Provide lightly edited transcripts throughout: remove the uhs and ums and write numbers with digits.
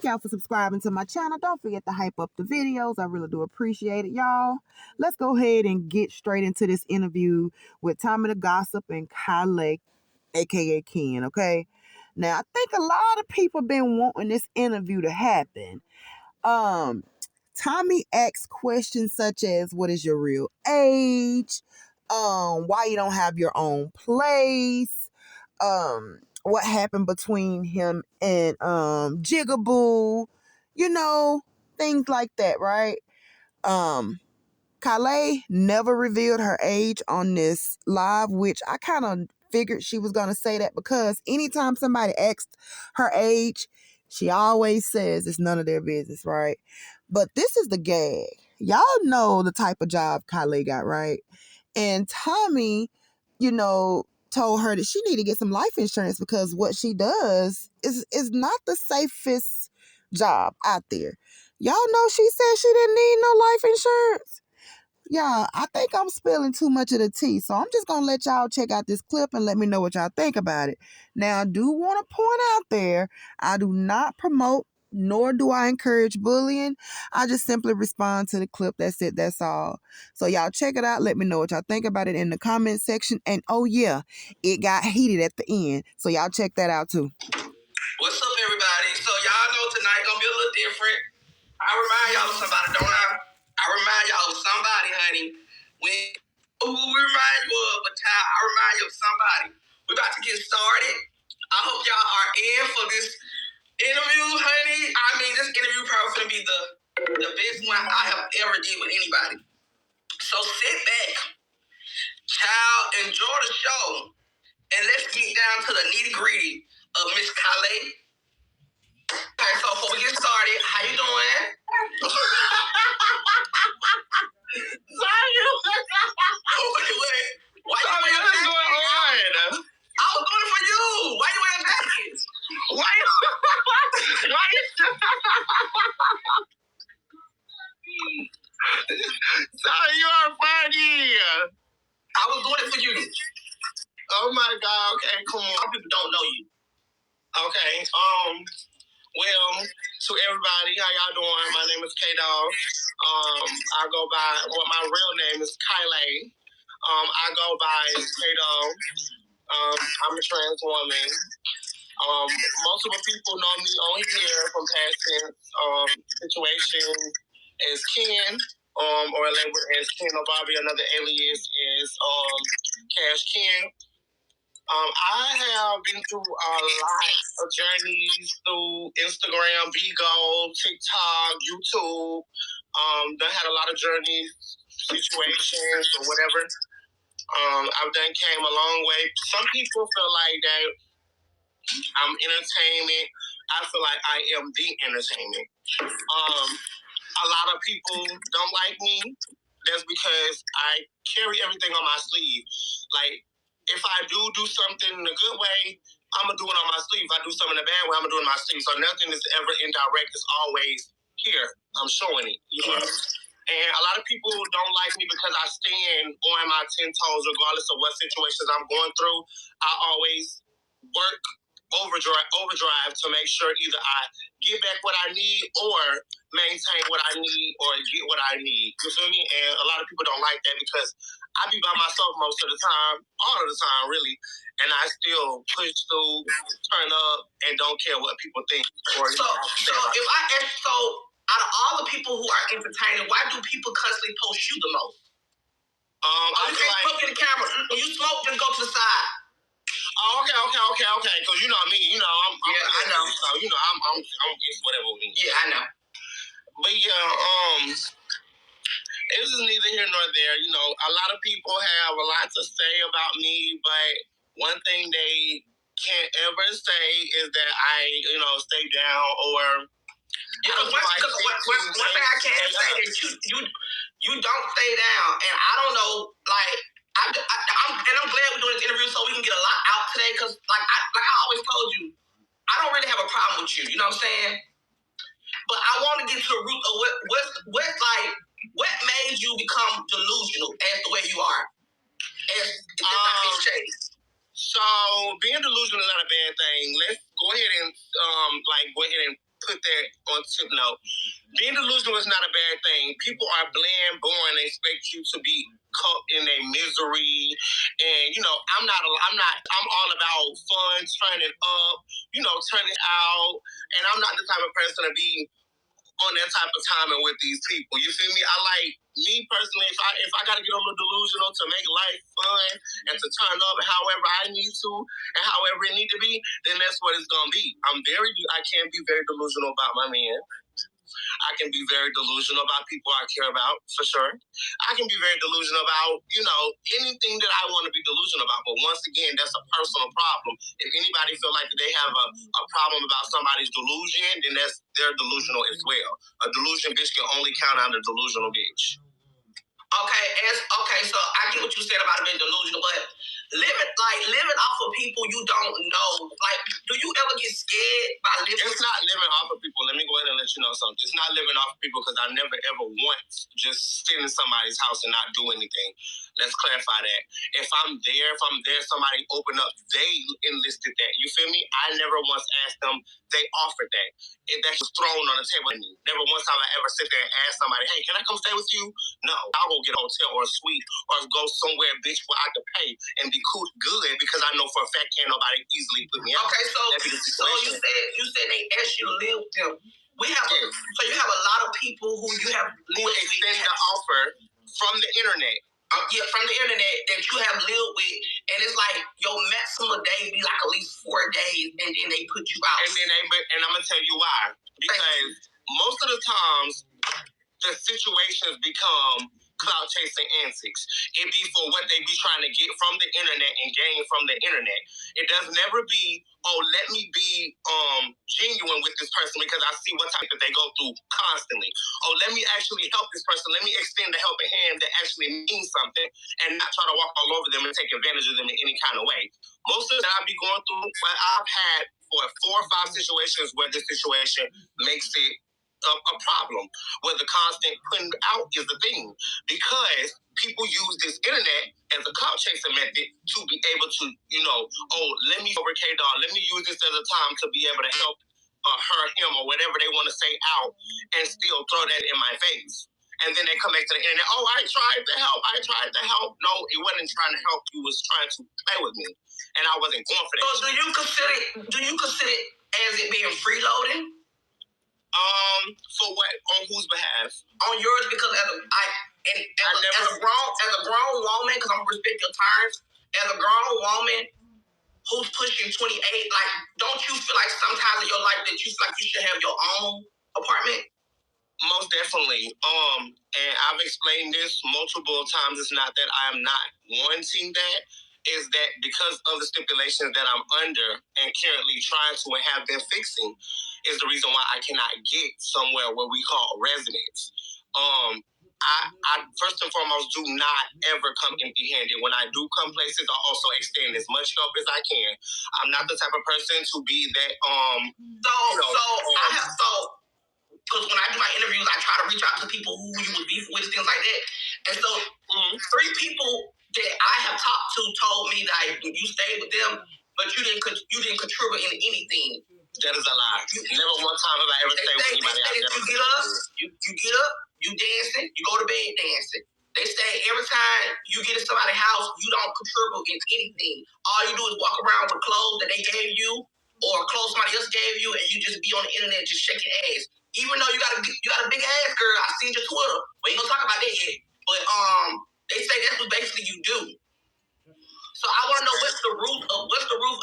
Thank y'all for subscribing to my channel. Don't forget to hype up the videos. I really do appreciate it, y'all. Let's go ahead and get straight into this interview with Tommy the Gossip and Kylèè, aka Ken, okay? Now, I think a lot of people been wanting this interview to happen. Tommy asks questions such as, what is your real age? Why you don't have your own place? What happened between him and Jigaboo? You know, things like that, right? Kylèè never revealed her age on this live, which I kind of figured she was going to say that because anytime somebody asks her age, she always says it's none of their business, right? But this is the gag. Y'all know the type of job Kylèè got, right? And Tommy, told her that she need to get some life insurance because what she does is not the safest job out there. Y'all know she said she didn't need no life insurance. Yeah, I think I'm spilling too much of the tea, so I'm just going to let y'all check out this clip and let me know what y'all think about it. Now, I do want to point out there, I do not promote nor do I encourage bullying. I just simply respond to the clip. That's it. That's all. So y'all check it out. Let me know what y'all think about it in the comment section. And oh yeah, it got heated at the end. So y'all check that out too. What's up, everybody? So y'all know tonight gonna be a little different. I remind y'all of somebody, don't I? I remind y'all of somebody, honey. Who we remind you of, but I remind you of somebody. We're about to get started. I hope y'all are in for this interview, honey. I mean, this interview probably gonna be the best one I have ever did with anybody. So sit back, child, enjoy the show, and let's get down to the nitty gritty of Miss Kylèè. Okay, so before we get started, how you doing? Wait. Why you wearing a jacket? I was doing it for you. Why you wearing jackets? Why you? Sorry, you are funny. I was doing it for you. Oh my God. Okay, come on. Some people don't know you. Okay. Well, to everybody, how y'all doing? My name is K-Dog. I go by, my real name is Kylèè. I go by K-Dog. I'm a trans woman. Multiple people know me on here from past situations as Ken, or labeled as Ken or Bobby. Another alias is Cash Ken. I have been through a lot of journeys through Instagram, Bigo, TikTok, YouTube. Done had a lot of journeys, situations, or whatever. I've done came a long way. Some people feel like that I'm entertainment. I feel like I am the entertainment. A lot of people don't like me. That's because I carry everything on my sleeve. Like, if I do something in a good way, I'm going to do it on my sleeve. If I do something in a bad way, I'm going to do it on my sleeve. So nothing is ever indirect. It's always here. I'm showing it. You know? And a lot of people don't like me because I stand on my 10 toes regardless of what situations I'm going through. I always work overdrive to make sure either I get back what I need or maintain what I need or get what I need. You feel me? And a lot of people don't like that because I be by myself most of the time, all of the time, really. And I still push through, turn up, and don't care what people think. Or so if I ask, out of all the people who are entertaining, why do people constantly post you the most? I feel like, look at the camera. When you smoke, just go to the side. Oh, okay. Because you know me, I know. So I'm just whatever we need. Yeah, I know. But yeah, it was neither here nor there. A lot of people have a lot to say about me, but one thing they can't ever say is that I, stay down or. One thing I can say is you don't stay down, and I don't know, like. I'm glad we're doing this interview so we can get a lot out today because, like I always told you, I don't really have a problem with you. You know what I'm saying? But I want to get to the root of what made you become delusional as the way you are. So being delusional is not a bad thing. Let's go ahead and put that on tip note. Being delusional is not a bad thing. People are bland, boring. They expect you to be caught in a misery. And, I'm all about fun, turning up, turning out. And I'm not the type of person to be on that type of timing with these people. You feel me? I like, me personally, if I gotta get a little delusional to make life fun and to turn up however I need to and however it need to be, then that's what it's gonna be. I can be very delusional about my man. I can be very delusional about people I care about, for sure. I can be very delusional about, anything that I want to be delusional about. But once again, that's a personal problem. If anybody feel like they have a problem about somebody's delusion, then they're delusional as well. A delusion bitch can only count on a delusional bitch. Okay, so I get what you said about being delusional, but living off of people you don't know. Like, do you ever get scared by living? It's not living off of people. Let me go ahead and let you know something. It's not living off of people because I never ever once just sit in somebody's house and not do anything. Let's clarify that. If I'm there, somebody open up, they enlisted that. You feel me? I never once asked them. They offered that. If that's just thrown on the table. Never once have I ever sit there and ask somebody, hey, can I come stay with you? No. I'll go get a hotel or a suite or go somewhere, bitch, where I can pay and be cool, good, because I know for a fact can't nobody easily put me out. Okay, so you said they asked you to live with them. So you have a lot of people who you have who extend the offer from the internet. From the internet that you have lived with, and it's like your maximum day be like at least 4 days, and then they put you out. And I'm gonna tell you why. Because most of the times the situations become clout chasing antics. It be for what they be trying to get from the internet and gain from the internet. It does never be, let me be genuine with this person because I see what type that they go through constantly. Let me actually help this person. Let me extend the helping hand that actually means something and not try to walk all over them and take advantage of them in any kind of way. Most of the time I be going through, I've had for 4 or 5 situations where this situation makes it a problem, where the constant putting out is the thing, because people use this internet as a clout chasing method to be able to, let me over K-Dog, let me use this as a time to be able to help her, him, or whatever they want to say out, and still throw that in my face. And then they come back to the internet, I tried to help. No, it wasn't trying to help, you was trying to play with me. And I wasn't going for that. So do you consider it as it being freeloading? For what? On whose behalf? On yours, because as a grown woman, because I'm gonna respect your terms, as a grown woman who's pushing 28, like, don't you feel like sometimes in your life that you feel like you should have your own apartment? Most definitely. And I've explained this multiple times. It's not that I'm not wanting that. Is that because of the stipulations that I'm under and currently trying to and have been fixing is the reason why I cannot get somewhere where we call residence. I first and foremost do not ever come empty-handed. When I do come places, I also extend as much help as I can. I'm not the type of person to be that because when I do my interviews, I try to reach out to people who you would beef with, things like that. And so 3 people that I have talked to told me that you stayed with them, but you didn't contribute in anything. That is a lie. Never one time have I ever stayed with anybody else. You get up, you dancing, you go to bed dancing. They say every time you get in somebody's house, you don't contribute in anything. All you do is walk around with clothes that they gave you or clothes somebody else gave you, and you just be on the internet just shaking ass. Even though you got a big ass, girl, I seen your Twitter. We ain't gonna talk about that yet. But they say that's what basically you do. So I want to know what's the root of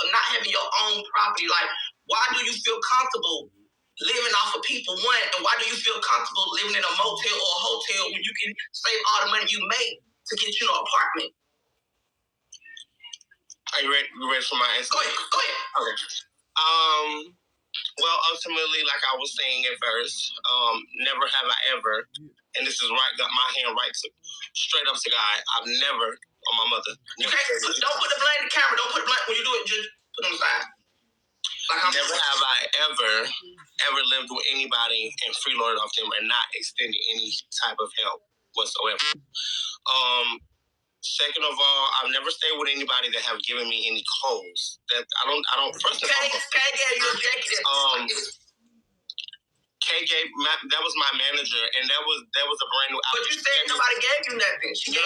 not having your own property. Like, why do you feel comfortable living off of people? One, and why do you feel comfortable living in a motel or a hotel when you can save all the money you make to get you an apartment? Are you ready? You ready for my answer? Go ahead. Okay. Well, ultimately, like I was saying at first, never have I ever, and this is right, got my hand right straight up to God, I've never, on my mother. Don't put the blame in the camera. Don't put the blame, when you do it, just put it on the side. Never have I ever lived with anybody and freeloaded off them and not extended any type of help whatsoever. Second of all, I've never stayed with anybody that have given me any clothes. That I don't. First of all, Kay gave you a jacket. That was my manager, and that was a brand new. But you said nobody gave you nothing. No.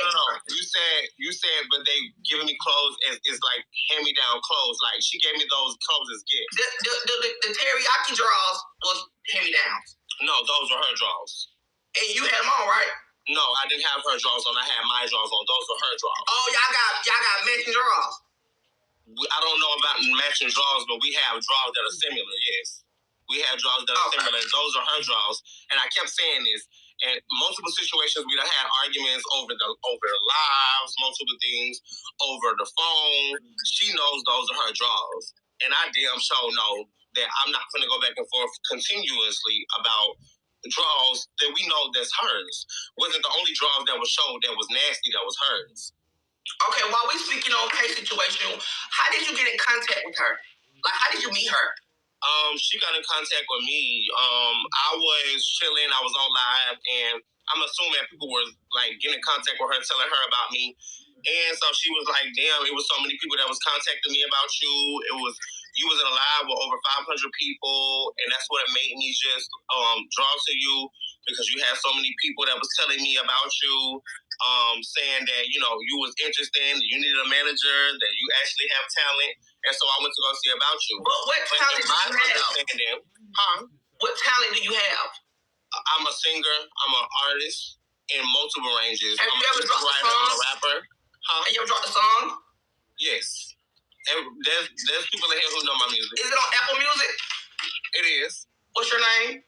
You said, but they giving me clothes is like hand me down clothes. Like she gave me those clothes as gifts. The teriyaki drawers was hand me down. No, those were her drawers. And you had them on, right? No, I didn't have her drawers on. I had my drawers on. Those were her drawers. Oh, y'all got matching drawers. I don't know about matching drawers, but we have drawers that are similar. Yes. We had drawers that are similar. Those are her drawers. And I kept saying this. And multiple situations, we done had arguments over the lives, multiple things, over the phone. She knows those are her drawers. And I damn sure know that I'm not going to go back and forth continuously about drawers that we know that's hers. Wasn't the only drawers that was showed that was nasty that was hers. Okay, while we speaking on case situation, how did you get in contact with her? Like, how did you meet her? She got in contact with me. I was chilling. I was on live, and I'm assuming that people were like getting in contact with her, telling her about me. And so she was like, "Damn, it was so many people that was contacting me about you. You was in a live with over 500 people, and that's what made me just draw to you because you had so many people that was telling me about you." Saying that, you was interested, you needed a manager, that you actually have talent. And so I went to go see about you. But what talent do you have? What talent do you have? I'm a singer. I'm an artist in multiple ranges. Have you ever dropped a song? I'm a rapper. Have you ever dropped a song? Yes. And there's people in here who know my music. Is it on Apple Music? It is. What's your name?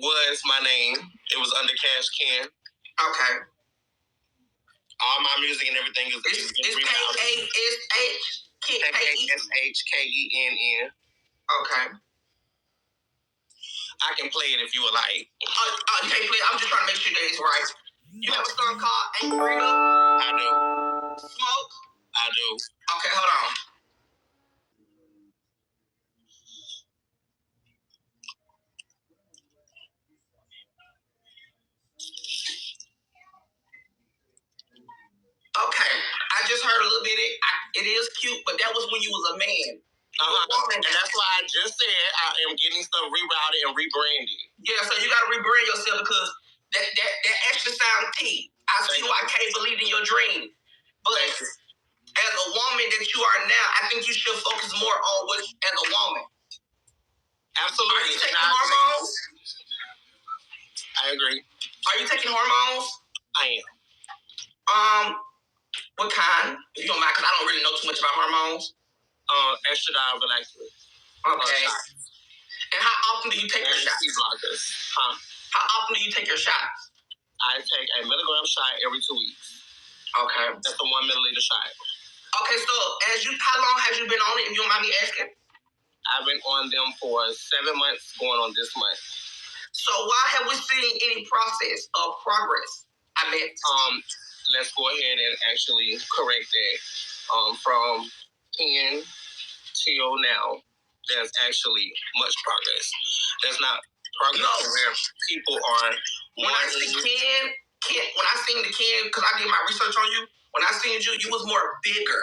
Was my name. It was under Cash Ken. Okay. All my music and everything is K-A-S-H? K-A-S-H-K-E-N-N. Okay. I can play it if you would like. You can't play it. I'm just trying to make sure that it's right. You have a song called Ain't Bring Up? I do. Smoke? I do. Okay, hold on. Okay, I just heard a little bit. It is cute, but that was when you was a man. And that's why I just said I am getting stuff rerouted and rebranded. Yeah, so you gotta rebrand yourself because that extra sound T. I see why Kay believed in your dream. But as a woman that you are now, I think you should focus more on what as a woman. Absolutely. Are you taking hormones? I agree. Are you taking hormones? I am. What kind? If you don't mind, because I don't really know too much about hormones. Estradiol relaxant. Okay. And how often do you take your shots? Blockers. How often do you take your shots? I take a milligram shot every 2 weeks. Okay. That's a 1 milliliter shot. Okay, so how long have you been on it, if you don't mind me asking? I've been on them for 7 months, going on this month. So why have we seen any progress? I meant, let's go ahead and actually correct that. From 10 till now, there's actually much progress. There's not progress where people are. When I seen the Ken, because I did my research on you, when I seen you, you was more bigger.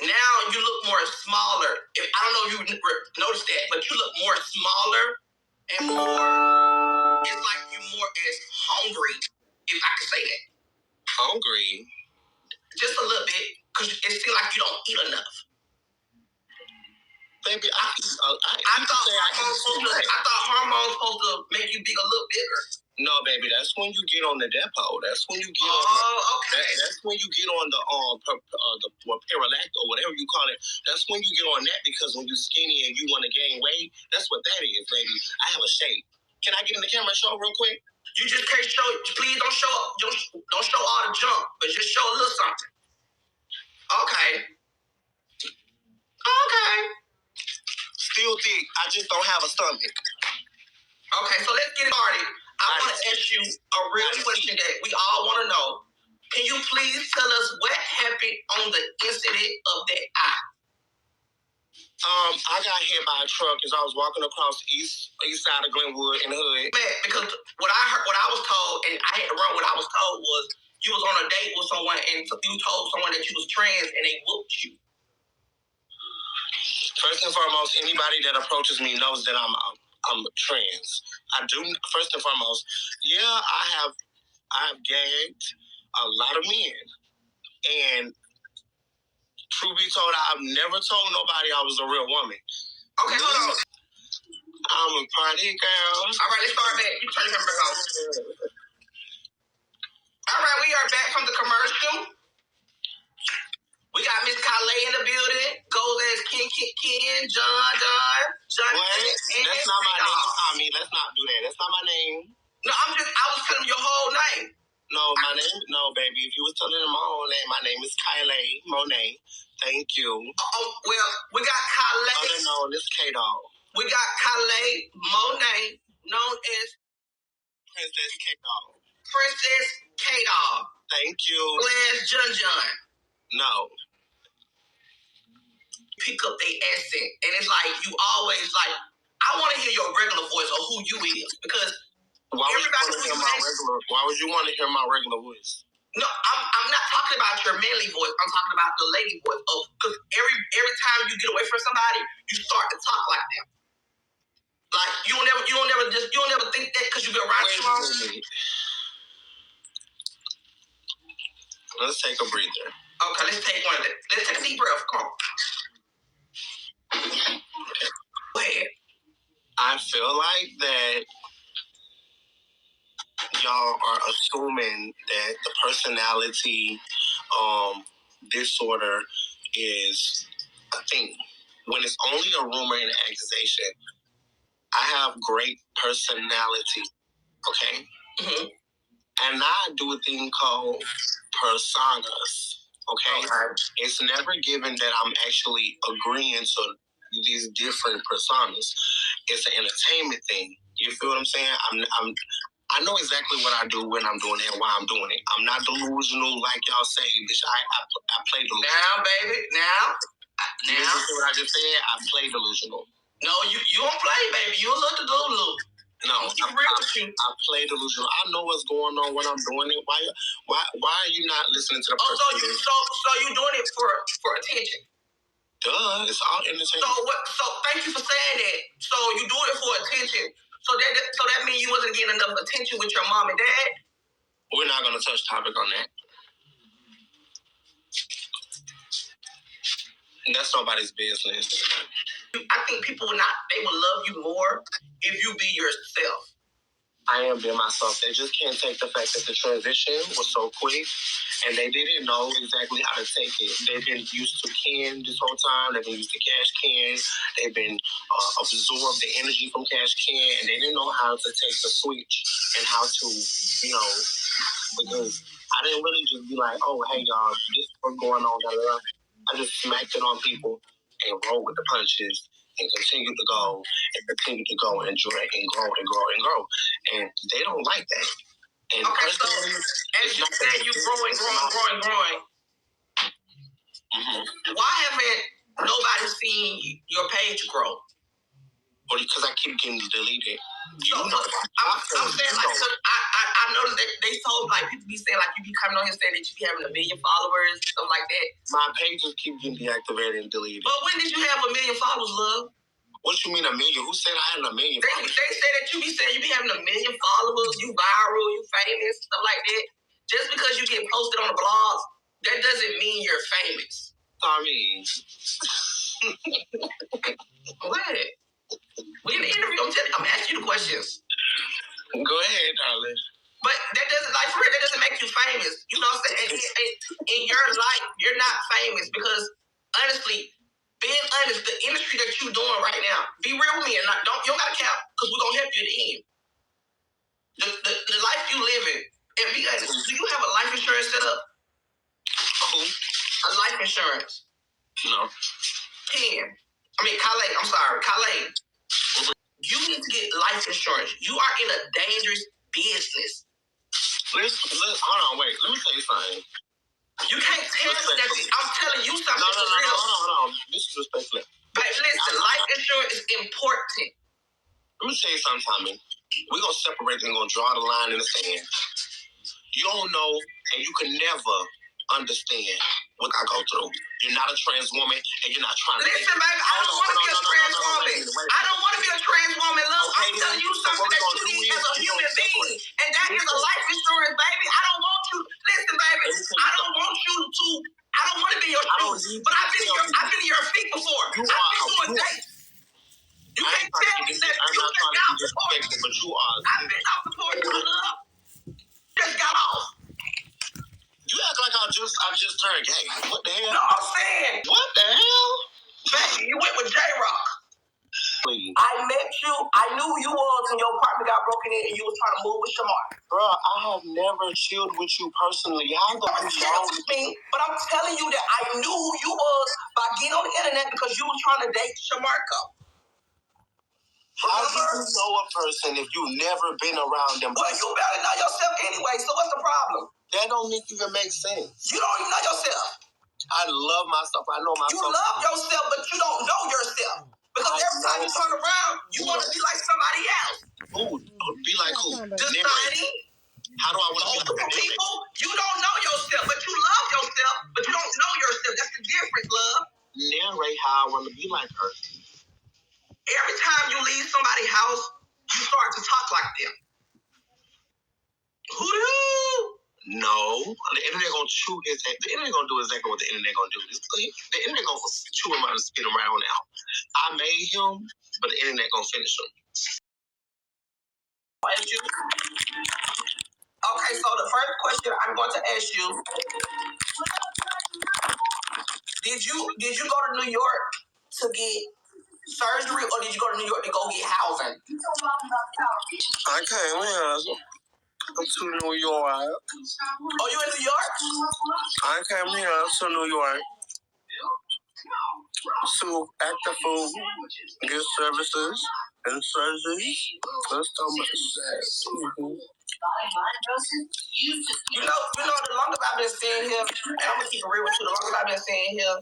Now you look more smaller. I don't know if you noticed that, but you look more smaller and more. It's like you more as hungry, if I could say that. Hungry? Just a little bit, because it seems like you don't eat enough. Baby, I thought hormones supposed to make you big a little bigger. No, baby, that's when you get on the depot. That's when you get okay. That's when you get on the paralactic or whatever you call it. That's when you get on that because when you're skinny and you want to gain weight, that's what that is, baby. I have a shape. Can I get in the camera and show real quick? You just can't show. Please don't show up. Don't show all the junk, but just show a little something. Okay. Still thick. I just don't have a stomach. Okay, so let's get started. I want to ask you a real question that we all want to know. Can you please tell us what happened on the incident of that eye? I got hit by a truck as I was walking across the east side of Glenwood in the hood. Man, because what I was told, and I had to run what I was told was you was on a date with someone and you told someone that you was trans and they whooped you. First and foremost, anybody that approaches me knows that I'm trans. I do. First and foremost, yeah, I have gagged a lot of men, and truth be told, I've never told nobody I was a real woman. Okay, hold on. I'm a party girl. All right, let's start back. You turn your camera on. All right, we are back from the commercial. We got Miss Kylèè in the building. Goes as Ken, John. What? That's not my name, Tommy. Let's not do that. That's not my name. No, I was telling your whole name. No, my name, no, baby. If you was telling my whole name, my name is Kylèè Monet. Thank you. Oh, well, we got Kylèè. No, this K-Dog. We got Kylèè Monet, known as Princess K-Dog. Princess K-Dog. Thank you. Slash John. No. Pick up their accent. And it's like, you always like, I want to hear your regular voice or who you is. Because why would you want to hear my regular voice? No, I'm not talking about your manly voice. I'm talking about the lady voice. Because every time you get away from somebody, you start to talk like them. Like, you don't ever think that because you've been around too long. Let's take a breather. Okay, let's take one of them. Let's take a deep breath. Come on. Go ahead. I feel like that y'all are assuming that the personality disorder is a thing. When it's only a rumor and an accusation, I have great personality, okay? Mm-hmm. And I do a thing called personas, okay? It's never given that I'm actually agreeing to these different personas. It's an entertainment thing. You feel what I'm saying? I know exactly what I do when I'm doing it and why I'm doing it. I'm not delusional like y'all say, bitch. I play delusional. Now, baby, now. You see what I just said? I play delusional. No, you don't play, baby. You look delusional. No, I play delusional. I know what's going on when I'm doing it. Why are you not listening to the person? So you doing it for attention? Duh, it's all entertainment. So thank you for saying that. So you do it for attention. So that means you wasn't getting enough attention with your mom and dad? We're not gonna touch topic on that. That's nobody's business. I think people will love you more if you be yourself. I am being myself. They just can't take the fact that the transition was so quick and they didn't know exactly how to take it. They've been used to Ken this whole time. They've been used to Cash Ken. They've been absorbed the energy from Cash Ken, and they didn't know how to take the switch and how to, because I didn't really just be like, oh, hey, y'all, this is what's going on. Blah, blah, blah. I just smacked it on people and rolled with the punches and continued to go and continue to go and drink and grow and grow and grow. And they don't like that. And okay, so as you said, you growing. Mm-hmm. Why haven't nobody seen your page grow? Well, because I keep getting deleted. I'm saying, like, I noticed that they told, like, people be saying, like, you be coming on here saying that you be having 1 million followers and stuff like that. My pages keep getting deactivated and deleted. But when did you have 1 million followers, love? What you mean 1 million? Who said I had 1 million followers? They say that you be saying you be having 1 million followers, you viral, you famous, stuff like that. Just because you get posted on the blogs, that doesn't mean you're famous. I mean... What? We in the interview, I'm asking you the questions. Go ahead, darling. But that doesn't, like, for real, that doesn't make you famous. You know what I'm saying? In your life, you're not famous because, honestly, being honest, the industry that you're doing right now, be real with me and you don't gotta count because we're gonna help you at the end. The life you live in, and be honest, do you have a life insurance set up? Who? A life insurance. No. Kylèè, I'm sorry, Kylèè. You need to get life insurance. You are in a dangerous business. Hold on, wait. Let me tell you something. You can't tell me that. I'm telling you something. No. This is respectful. But listen, life insurance is important. Let me tell you something, Tommy. We're going to separate and going to draw the line in the sand. You don't know, and you can never understand what I go through. You're not a trans woman, and you're not trying to... Listen, baby, I don't want to be a trans woman. I don't want to be a trans woman, love. Okay, I'm telling you something that you need as a human being, and that is a life insurance, baby. I don't want you... Listen, baby, I don't want you to... I don't want to be your shoes, but I've been in your feet before. I've been doing dates. You can't tell me that you just got off the porch. But you are. I've been off the porch, love. Just got off. You act like I just turned gay. What the hell? No, I'm saying. What the hell? Baby, you went with J-Rock. Please. I met you. I knew who you was when your apartment got broken in and you was trying to move with Shamar. Bro, I have never chilled with you personally. How the hell chilled with me? But I'm telling you that I knew who you was by getting on the internet because you was trying to date Shamarco. How do you know a person if you've never been around them? Well, you better know yourself anyway, so what's the problem? That don't even make sense. You don't even know yourself. I love myself. I know myself. You love yourself, but you don't know yourself. Because every time you turn around, you want to be like somebody else. Ooh, be like who? Just Tiny. How do I want to be like people? You don't know yourself, but you love yourself, but you don't know yourself. That's the difference, love. Narrate how I want to be like her. Every time you leave somebody's house, you start to talk like them. Who? No. The internet gonna chew his head. The internet gonna do exactly what the internet gonna do. The internet gonna chew him out and spit him right on out. I made him, but the internet gonna finish him. Okay, so the first question I'm going to ask you: Did you go to New York to get surgery, or did you go to New York to go get housing? I came here. I'm to New York. Oh, you in New York? I came here to New York to act the food, get services and surgery. That's so much sad. You know, the longest I've been staying here, and I'm gonna keep it real with you, the longest I've been staying here,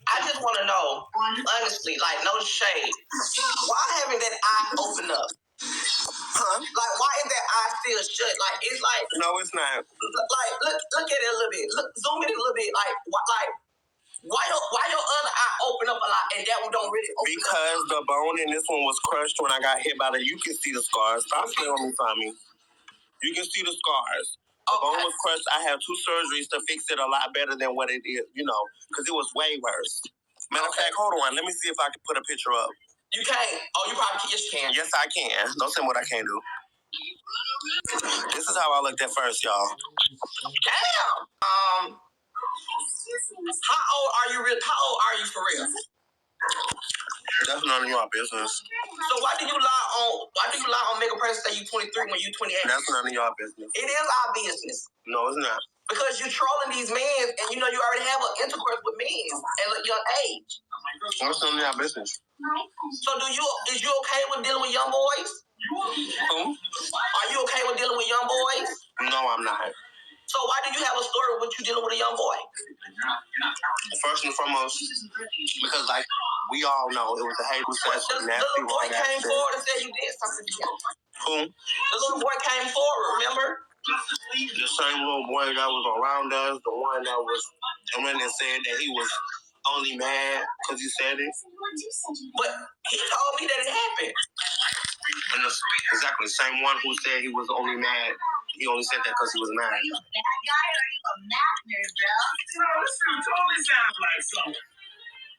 I just want to know, honestly, like no shade, why haven't that eye opened up? Huh? Like, why is that eye still shut? Like, it's like... No, it's not. Like, look at it a little bit. Zoom in a little bit. Like, why your other eye open up a lot and that one don't really open up? Because the bone in this one was crushed when I got hit by the... You can see the scars. Stop playing on me, Tommy. You can see the scars. The bone was crushed. I had 2 surgeries to fix it a lot better than what it is, you know, because it was way worse. Matter of fact, hold on. Let me see if I can put a picture up. You can't. Oh, you probably can. Yes, I can. Don't tell me what I can't do. This is how I looked at first, y'all. Damn. How old are you for real? That's none of your business. So why do you lie on Mega Press say you 23 when you 28? That's none of your business. It is our business. No, it's not. Because you're trolling these men and you know you already have an intercourse with men at a young age. What's none of your business? So is you okay with dealing with young boys? Who? Are you okay with dealing with young boys? No, I'm not. So why do you have a story with you dealing with a young boy? First and foremost, because like we all know, it was a hate sex. The little boy came forward and said you did something to him. Who? The little boy came forward, remember? The same little boy that was around us, the one that was coming and said that he was only mad because you said it. But he told me that it happened. And exactly the same one who said he was only mad. He only said that because he was mad. Are you a bad guy or are you a madman, bro? This totally sounds like something.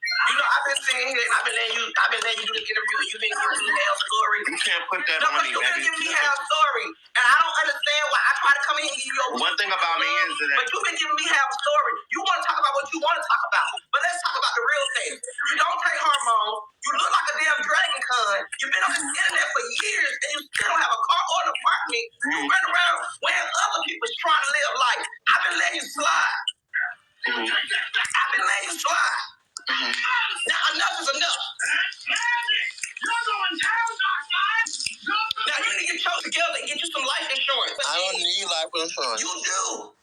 You know, I've been saying here, I've been letting you do this interview, and you've been giving me half story. You can't put that on me, baby. No, you've been giving me half story, and I don't understand why I try to come in and give you your... One thing about me is that... But you've been giving me half story. You want to talk about what you want to talk about, but let's talk about the real thing. You don't take hormones. You look like a damn dragon con. You've been on this internet for years, and you still don't have a car or an apartment. You run around wearing other people's trying to live life. I've been letting you slide. I've been letting you slide. Now enough is enough. You're going down, Doc. Now you need to get yourself together and get you some life insurance. I don't need life insurance. You do.